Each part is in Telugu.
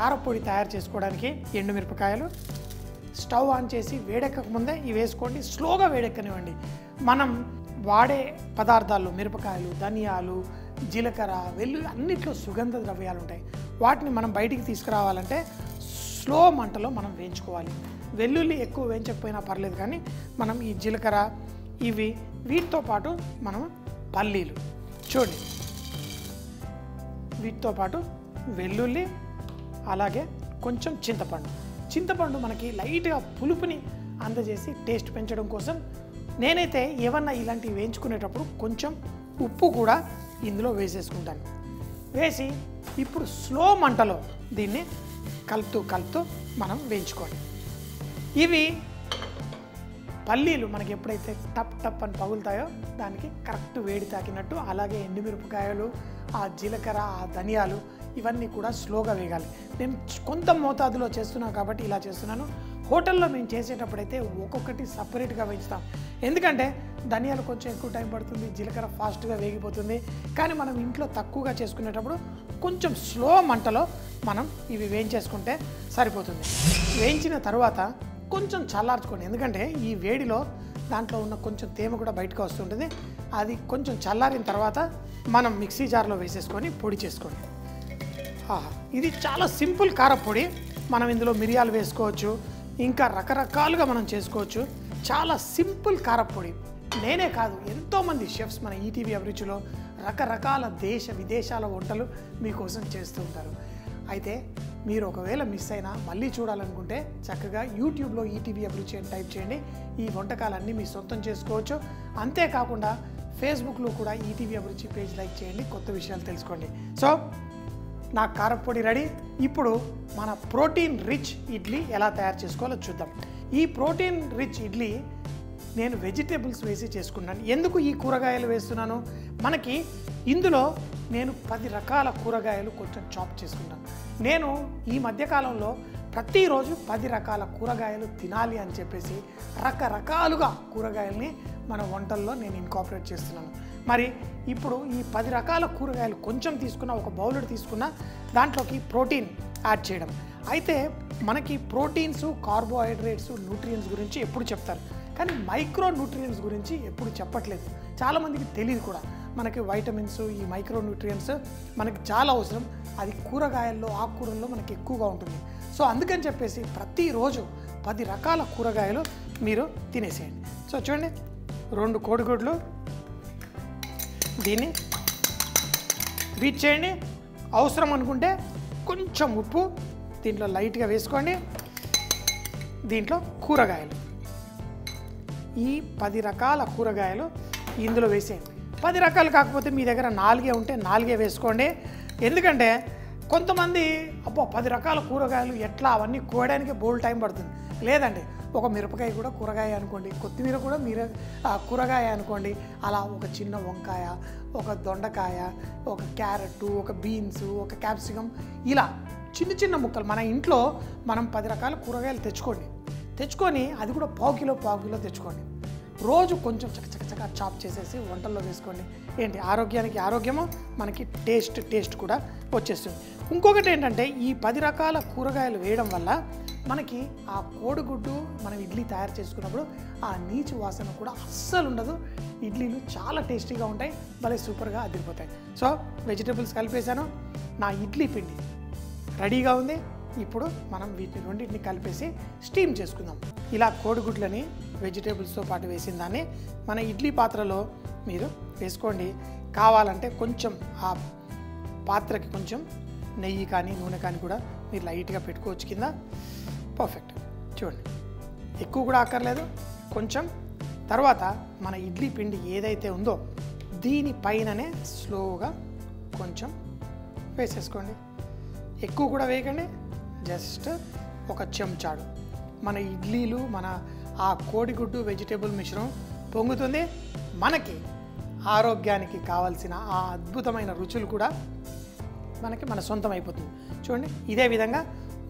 కారపొడి తయారు చేసుకోవడానికి ఎండుమిరపకాయలు స్టవ్ ఆన్ చేసి వేడెక్కక ముందే ఇవి వేసుకోండి. స్లోగా వేడెక్కనివ్వండి. మనం వాడే పదార్థాల్లో మిరపకాయలు, ధనియాలు, జీలకర్ర, వెల్లుల్లి అన్నిట్లో సుగంధ ద్రవ్యాలు ఉంటాయి. వాటిని మనం బయటికి తీసుకురావాలంటే స్లో మంటలో మనం వేయించుకోవాలి. వెల్లుల్లి ఎక్కువ వేయించకపోయినా పర్లేదు, కానీ మనం ఈ జీలకర్ర వీటితో పాటు మనం పల్లీలు చూడండి, వీటితో పాటు వెల్లుల్లి, అలాగే కొంచెం చింతపండు మనకి లైట్గా పులుపుని అందజేసి టేస్ట్ పెంచడం కోసం నేనైతే ఏమన్నా ఇలాంటివి వేయించుకునేటప్పుడు కొంచెం ఉప్పు కూడా ఇందులో వేసేసుకుంటాను. వేసి ఇప్పుడు స్లో మంటలో దీన్ని కలుపుతూ మనం వేయించుకోండి. ఇవి పల్లీలు మనకి ఎప్పుడైతే టప్ అని పగులుతాయో దానికి కరెక్ట్ వేడి తాకినట్టు, అలాగే ఎండుమిరపకాయలు, ఆ జీలకర్ర, ఆ ధనియాలు ఇవన్నీ కూడా స్లోగా వేగాలి. నేను కొంత మోతాదులో చేస్తున్నాను కాబట్టి ఇలా చేస్తున్నాను. హోటల్లో మేము చేసేటప్పుడైతే ఒక్కొక్కటి సపరేట్గా వేయిస్తాం. ఎందుకంటే ధనియాలు కొంచెం ఎక్కువ టైం పడుతుంది, జీలకర్ర ఫాస్ట్గా వేగిపోతుంది. కానీ మనం ఇంట్లో తక్కువగా చేసుకునేటప్పుడు కొంచెం స్లో మంటలో మనం ఇవి వేయించేసుకుంటే సరిపోతుంది. వేయించిన తర్వాత కొంచెం చల్లార్చుకోండి. ఎందుకంటే ఈ వేడిలో దాంట్లో ఉన్న కొంచెం తేమ కూడా బయటకు వస్తుంటుంది. అది కొంచెం చల్లారిన తర్వాత మనం మిక్సీ జార్లో వేసేసుకొని పొడి చేసుకోండి. ఇది చాలా సింపుల్ కారపొడి. మనం ఇందులో మిరియాలు వేసుకోవచ్చు, ఇంకా రకరకాలుగా మనం చేసుకోవచ్చు. చాలా సింపుల్ కారపొడి. నేనే కాదు, ఎంతోమంది షెఫ్స్ మన ఈటీవీ అభిరుచిలో రకరకాల దేశ విదేశాల వంటలు మీకోసం చేస్తూ ఉంటారు. అయితే మీరు ఒకవేళ మిస్ అయినా మళ్ళీ చూడాలనుకుంటే చక్కగా యూట్యూబ్లో ఈటీవీ అభిరుచి అని టైప్ చేయండి. ఈ వంటకాలన్నీ మీ సొంతం చేసుకోవచ్చు. అంతేకాకుండా ఫేస్బుక్లో కూడా ఈటీవీ అభిరుచి పేజ్ లైక్ చేయండి, కొత్త విషయాలు తెలుసుకోండి. సో నా కారపొడి రెడీ. ఇప్పుడు మన ప్రోటీన్ రిచ్ ఇడ్లీ ఎలా తయారు చేసుకోవాలో చూద్దాం. ఈ ప్రోటీన్ రిచ్ ఇడ్లీ నేను వెజిటేబుల్స్ వేసి చేసుకున్నాను. ఎందుకు ఈ కూరగాయలు వేస్తున్నాను? మనకి ఇందులో నేను 10 రకాల కూరగాయలు కొంచెం చాప్ చేసుకుంటాను. నేను ఈ మధ్యకాలంలో ప్రతిరోజు 10 రకాల కూరగాయలు తినాలి అని చెప్పేసి రకరకాలుగా కూరగాయల్ని మన వంటల్లో నేను ఇన్కార్పొరేట్ చేస్తున్నాను. మరి ఇప్పుడు ఈ 10 రకాల కూరగాయలు కొంచెం తీసుకున్న, ఒక బౌల్ తీసుకున్న, దాంట్లోకి ప్రోటీన్ యాడ్ చేయడం. అయితే మనకి ప్రోటీన్స్, కార్బోహైడ్రేట్స్, న్యూట్రియంట్స్ గురించి ఎప్పుడు చెప్తారు, కానీ మైక్రో న్యూట్రియంట్స్ గురించి ఎప్పుడు చెప్పట్లేదు. చాలామందికి తెలియదు కూడా. మనకి వైటమిన్స్, ఈ మైక్రో న్యూట్రియంట్స్ మనకి చాలా అవసరం. అది కూరగాయల్లో, ఆకుకూరల్లో మనకి ఎక్కువగా ఉంటుంది. సో అందుకని చెప్పేసి ప్రతిరోజు 10 రకాల కూరగాయలు మీరు తినేసేయండి. సో చూడండి, 2 కోడిగుడ్లు, దీన్ని బీట్ చేయండి. అవసరం అనుకుంటే కొంచెం ఉప్పు దీంట్లో లైట్గా వేసుకోండి. దీంట్లో కూరగాయలు, ఈ 10 రకాల కూరగాయలు ఇందులో వేసేయండి. 10 రకాలు కాకపోతే మీ దగ్గర 4 ఉంటే 4 వేసుకోండి. ఎందుకంటే కొంతమంది 10 రకాల కూరగాయలు ఎట్లా, అవన్నీ కోయడానికి బోల్డ్ టైం పడుతుంది. లేదండి, ఒక మిరపకాయ కూడా కూరగాయ అనుకోండి, కొత్తిమీర కూడా కూరగాయ అనుకోండి. అలా ఒక చిన్న వంకాయ, ఒక దొండకాయ, ఒక క్యారెట్, ఒక బీన్స్, ఒక క్యాప్సికమ్, ఇలా చిన్న చిన్న ముక్కలు మన ఇంట్లో మనం 10 రకాల కూరగాయలు తెచ్చుకొని అది కూడా పావు కిలో తెచ్చుకోండి. రోజు కొంచెం చకచక చాప్ చేసేసి వంటల్లో వేసుకోండి. ఏంటి, ఆరోగ్యానికి ఆరోగ్యము, మనకి టేస్ట్ కూడా వచ్చేస్తుంది. ఇంకొకటి ఏంటంటే, ఈ 10 రకాల కూరగాయలు వేయడం వల్ల మనకి ఆ కోడిగుడ్డు మనం ఇడ్లీ తయారు చేసుకున్నప్పుడు ఆ నీచు వాసన కూడా అస్సలు ఉండదు. ఇడ్లీలు చాలా టేస్టీగా ఉంటాయి, భలే సూపర్గా అదిరిపోతాయి. సో వెజిటేబుల్స్ కలిపేశాను, నా ఇడ్లీ పిండి రెడీగా ఉంది. ఇప్పుడు మనం వీటిని రెండింటిని కలిపేసి స్టీమ్ చేసుకుందాం. ఇలా కోడిగుడ్లని వెజిటేబుల్స్తో పాటు వేసిన దాన్ని మన ఇడ్లీ పాత్రలో మీరు వేసుకోండి. కావాలంటే కొంచెం ఆ పాత్రకి కొంచెం నెయ్యి కానీ నూనె కానీ కూడా మీరు లైట్గా పెట్టుకోవచ్చు కింద. పర్ఫెక్ట్. చూడండి, ఎక్కువ కూడా అక్కర్లేదు, కొంచెం. తర్వాత మన ఇడ్లీ పిండి ఏదైతే ఉందో దీనిపైననే స్లోగా కొంచెం వేసేసుకోండి. ఎక్కువ కూడా వేయకండి, జస్ట్ ఒక చెంచాడు. మన ఇడ్లీలు, మన ఆ కోడిగుడ్డు వెజిటేబుల్ మిశ్రమం పొంగుతుంది. మనకి ఆరోగ్యానికి కావాల్సిన ఆ అద్భుతమైన రుచులు కూడా మనకి మన సొంతం అయిపోతుంది. చూడండి, ఇదే విధంగా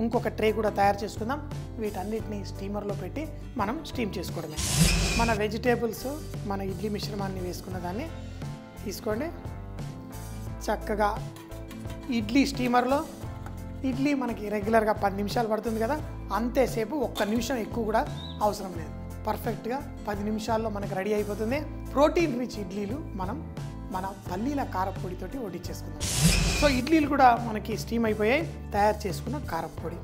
ఇంకొక ట్రే కూడా తయారు చేసుకుందాం. వీటన్నిటిని స్టీమర్లో పెట్టి మనం స్టీమ్ చేసుకోవడమే. మన వెజిటేబుల్స్, మన ఇడ్లీ మిశ్రమాన్ని వేసుకున్న దాన్ని తీసుకోండి. చక్కగా ఇడ్లీ స్టీమర్లో ఇడ్లీ మనకి రెగ్యులర్గా 10 నిమిషాలు పడుతుంది కదా, అంతేసేపు 1 నిమిషం ఎక్కువ కూడా అవసరం లేదు. పర్ఫెక్ట్గా 10 నిమిషాల్లో మనకి రెడీ అయిపోతుంది. ప్రోటీన్ రిచ్ ఇడ్లీలు మనం మన పల్లీల కారపొడితోటి వడ్డించేసుకుందాం. సో ఇడ్లీలు కూడా మనకి స్టీమ్ అయిపోయాయి. తయారు చేసుకున్న కారపొడి.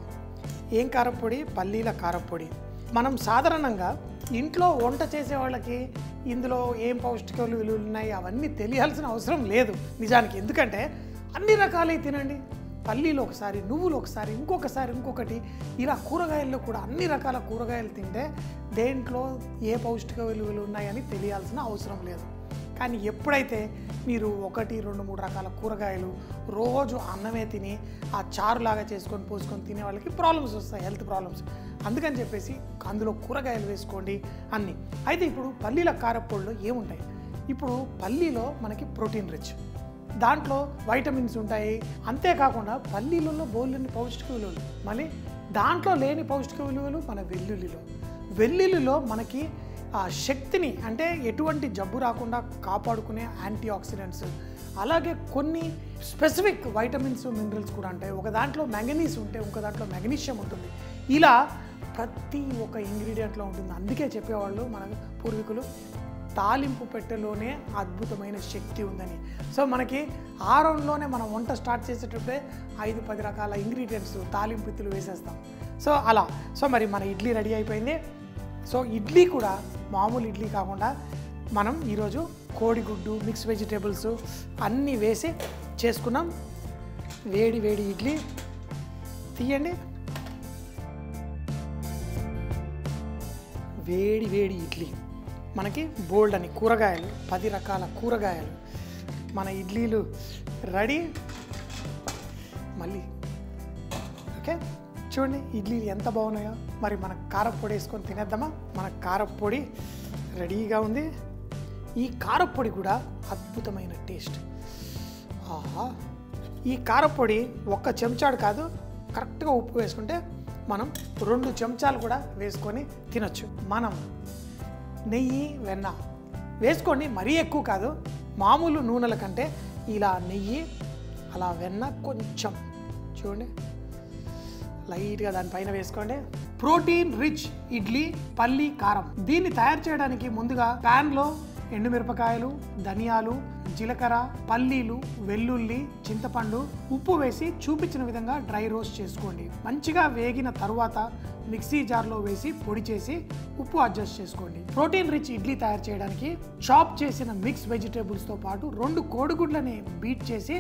ఏం కారపొడి? పల్లీల కారపొడి. మనం సాధారణంగా ఇంట్లో వంట చేసే వాళ్ళకి ఇందులో ఏం పౌష్టిక విలువలు ఉన్నాయి అవన్నీ తెలియాల్సిన అవసరం లేదు నిజానికి. ఎందుకంటే అన్ని రకాలే తినండి. పల్లీలు ఒకసారి, నువ్వులు ఒకసారి, ఇంకొకటి, ఇలా కూరగాయల్లో కూడా అన్ని రకాల కూరగాయలు తింటే దేంట్లో ఏ పౌష్టిక విలువలు ఉన్నాయని తెలియాల్సిన అవసరం లేదు. కానీ ఎప్పుడైతే మీరు 1, 2, 3 రకాల కూరగాయలు రోజు అన్నమే తిని ఆ చారులాగా చేసుకొని పోసుకొని తినే వాళ్ళకి ప్రాబ్లమ్స్ వస్తాయి, హెల్త్ ప్రాబ్లమ్స్. అందుకని చెప్పేసి అందులో కూరగాయలు వేసుకోండి అన్నీ. అయితే ఇప్పుడు పల్లీల కారపొడిలో ఏముంటాయి? ఇప్పుడు పల్లీలో మనకి ప్రోటీన్ రిచ్, దాంట్లో వైటమిన్స్ ఉంటాయి. అంతేకాకుండా పల్లీలలో బోల్డన్ని పౌష్టిక విలువలు. మళ్ళీ దాంట్లో లేని పౌష్టిక విలువలు మన వెల్లుల్లిలో మనకి ఆ శక్తిని, అంటే ఎటువంటి జబ్బు రాకుండా కాపాడుకునే యాంటీ ఆక్సిడెంట్స్, అలాగే కొన్ని స్పెసిఫిక్ వైటమిన్స్, మినరల్స్ కూడా ఉంటాయి. ఒక దాంట్లో మ్యాంగనీస్ ఉంటే ఇంకో దాంట్లో మెగ్నీషియం ఉంటుంది. ఇలా ప్రతి ఒక్క ఇంగ్రీడియంట్లో ఉంటుంది. అందుకే చెప్పేవాళ్ళు మన పూర్వీకులు, తాలింపు పెట్టెలోనే అద్భుతమైన శక్తి ఉందని. సో మనకి ఆరంలోనే మనం వంట స్టార్ట్ చేసేటప్పుడే 5-10 రకాల ఇంగ్రీడియంట్స్ తాలింపులు వేసేస్తాం. సో అలా. సో మరి మన ఇడ్లీ రెడీ అయిపోయింది. సో ఇడ్లీ కూడా మామూలు ఇడ్లీ కాకుండా మనం ఈరోజు కోడిగుడ్డు, మిక్స్ వెజిటేబుల్స్ అన్నీ వేసి చేసుకున్నాం. వేడి వేడి ఇడ్లీ తీయండి. వేడి వేడి ఇడ్లీ. మనకి బోల్డ్ అని కూరగాయలు, 10 రకాల కూరగాయలు, మన ఇడ్లీలు రెడీ. మళ్ళీ ఓకే, చూడండి ఇడ్లీలు ఎంత బాగున్నాయో. మరి మన కారపొడి వేసుకొని తినేద్దామా? మన కారపొడి రెడీగా ఉంది. ఈ కారపొడి కూడా అద్భుతమైన టేస్ట్. ఆహా, ఈ కారపొడి 1 చెంచాడు కాదు, కరెక్ట్గా ఉప్పు వేసుకుంటే మనం 2 చెంచాలు కూడా వేసుకొని తినొచ్చు. మనం నెయ్యి, వెన్న వేసుకోండి, మరీ ఎక్కువ కాదు. మామూలు నూనెల కంటే ఇలా నెయ్యి, అలా వెన్న కొంచెం చూడండి లైట్గా దానిపైన వేసుకోండి. ప్రోటీన్ రిచ్ ఇడ్లీ పల్లీ కారం. దీన్ని తయారు చేయడానికి ముందుగా ప్యాన్లో ఎండుమిరపకాయలు, ధనియాలు, జీలకర్ర, పల్లీలు, వెల్లుల్లి, చింతపండు, ఉప్పు వేసి చూపించిన విధంగా డ్రై రోస్ట్ చేసుకోండి. మంచిగా వేగిన తరువాత మిక్సీ జార్లో వేసి పొడి చేసి ఉప్పు అడ్జస్ట్ చేసుకోండి. ప్రోటీన్ రిచ్ ఇడ్లీ తయారు చేయడానికి చాప్ చేసిన మిక్స్ వెజిటేబుల్స్తో పాటు 2 కోడిగుడ్లని బీట్ చేసి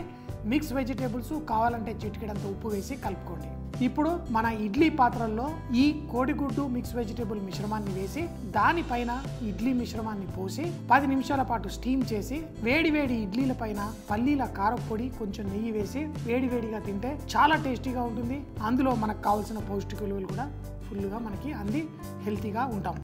మిక్స్ వెజిటేబుల్స్ కావాలంటే చిటికెడంత ఉప్పు వేసి కలుపుకోండి. ఇప్పుడు మన ఇడ్లీ పాత్రల్లో ఈ కోడిగుడ్డు మిక్స్ వెజిటేబుల్ మిశ్రమాన్ని వేసి దానిపైన ఇడ్లీ మిశ్రమాన్ని పోసి 10 నిమిషాల పాటు స్టీమ్ చేసి వేడి వేడి ఇడ్లీల పైన పల్లీల కారపొడి, కొంచెం నెయ్యి వేసి వేడివేడిగా తింటే చాలా టేస్టీగా ఉంటుంది. అందులో మనకు కావాల్సిన పౌష్టిక విలువలు కూడా ఫుల్గా మనకి అంది హెల్తీగా ఉంటాం.